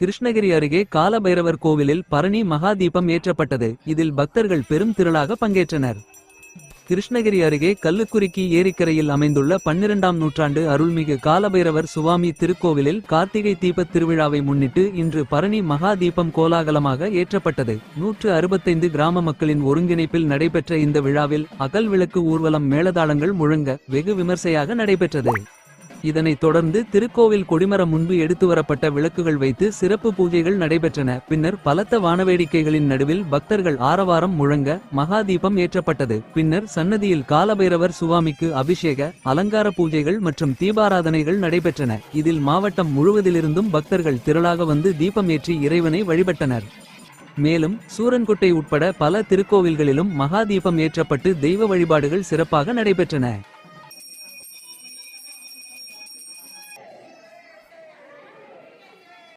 கிருஷ்ணகிரி அருகே காலபைரவர் கோவிலில் பரணி மகா தீபம் ஏற்றப்பட்டது. இதில் பக்தர்கள் பெரும் திரளாக பங்கேற்றனர். கிருஷ்ணகிரி அருகே கல்லுக்குறிக்கி ஏரிக்கரையில் அமைந்துள்ள 12ஆம் நூற்றாண்டு அருள்மிகு காலபைரவர் சுவாமி திருக்கோவிலில் கார்த்திகை தீபத் திருவிழாவை முன்னிட்டு இன்று பரணி மகா தீபம் கோலாகலமாக ஏற்றப்பட்டது. 165 கிராம மக்களின் ஒருங்கிணைப்பில் நடைபெற்ற இந்த விழாவில் அகல் விளக்கு ஊர்வலம் மேளதாளங்கள் முழங்க வெகு விமர்சையாக நடைபெற்றது. இதனைத் தொடர்ந்து திருக்கோவில் கொடிமரம் முன்பு எடுத்து வரப்பட்ட விளக்குகள் வைத்து சிறப்பு பூஜைகள் நடைபெற்றன. பின்னர் பலத்த வானவேடிக்கைகளின் நடுவில் பக்தர்கள் ஆரவாரம் முழங்க மகா தீபம் ஏற்றப்பட்டது. பின்னர் சன்னதியில் காலபைரவர் சுவாமிக்கு அபிஷேக அலங்கார பூஜைகள் மற்றும் தீபாராதனைகள் நடைபெற்றன. இதில் மாவட்டம் முழுவதிலிருந்தும் பக்தர்கள் திரளாக வந்து தீபம் ஏற்றி இறைவனை வழிபட்டனர். மேலும் சூரன்குட்டை உட்பட பல திருக்கோவில்களிலும் மகா தீபம் ஏற்றப்பட்டு தெய்வ வழிபாடுகள் சிறப்பாக நடைபெற்றன.